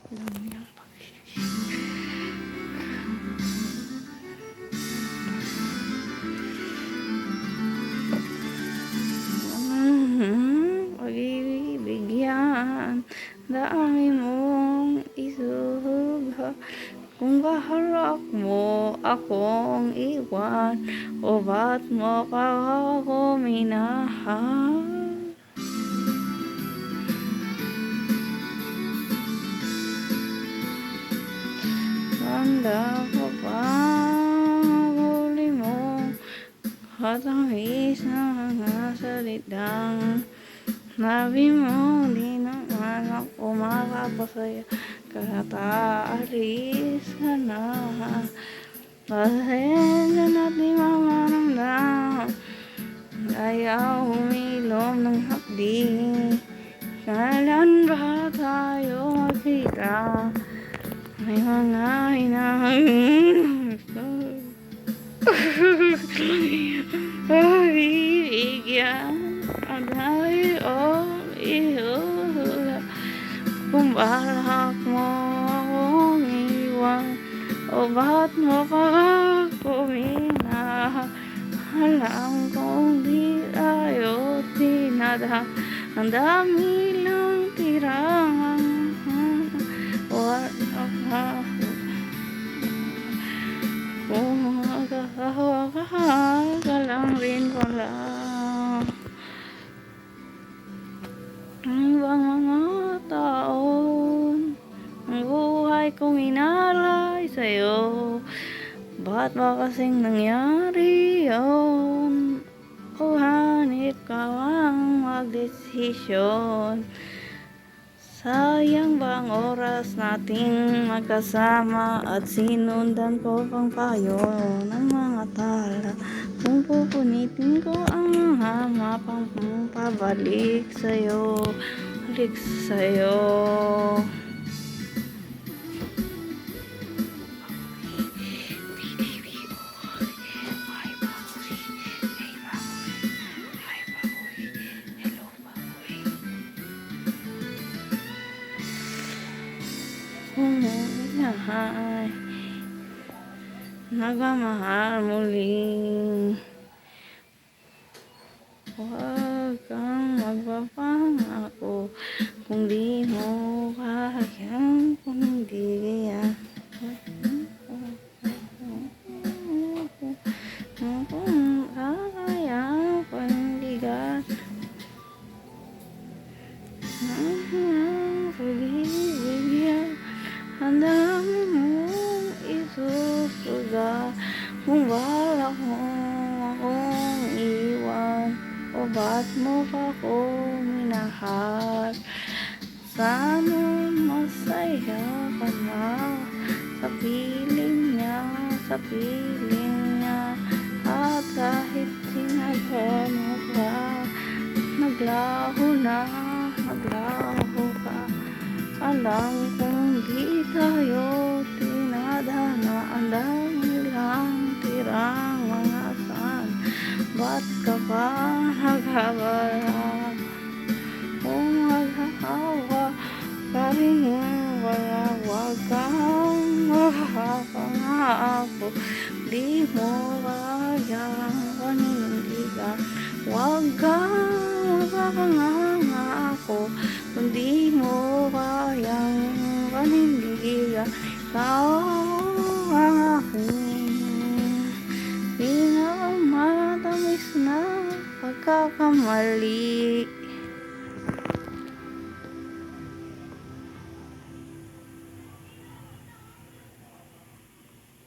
lang yung pagbibigyan, dami mong isuha. Kung baharak mo akong iwan, o ba't mo pa ako minahal? Tanda ko pa huli mo, katamis na mga salitang sabi mo, di naman ako makapasaya, kahit aalis ka na. Pasensya na't di mamaramdam, ayaw humilom ng hapdi. Kailan ba tayo magkita? May mga hinahanap ko. Pagbibigyan, ang dami o ihula. Kung balak mo akong iwan, o ba't mo pa ako minahal? Alam kong di tayo tinadhak, ang dami lang tirang what ako. Kung magkakawa ka lang rin pala. Ang ibang mga taon, ang buhay kong inalay sa'yo, ba't ba kasing nangyari yun? O hanip ka ang magdesisyon. Sayang bang oras nating magkasama, at sinundan ko pang payo ng mga tala. Kung pupunitin ko ang hama pang pabalik sa'yo, balik sa'yo. Ay, nagmamahal muli. Huwag kang magpapangako kung di mo kayang pundigan. Kung kayang pundigan, pagbibigyan, ang dami mong isusuga. Kung balak mo akong iwan, o ba't mo pa ako minahal? Sana masaya ka na sa piling niya, sa piling niya. At kahit sinagawa mo pa, naglaho na, naglaho ka. Alam kong di tayo tinadhana, ang dami lang tirang mga asan. Ba't ka pa naghabala? Kung maghahawa ka rin wala, huwag kang magpapangako, di mo kayang panindigan. Huwag kang magpapangako kung di mo kayang panindigan. Ikaw ang aking pinakamatamis na pagkakamali.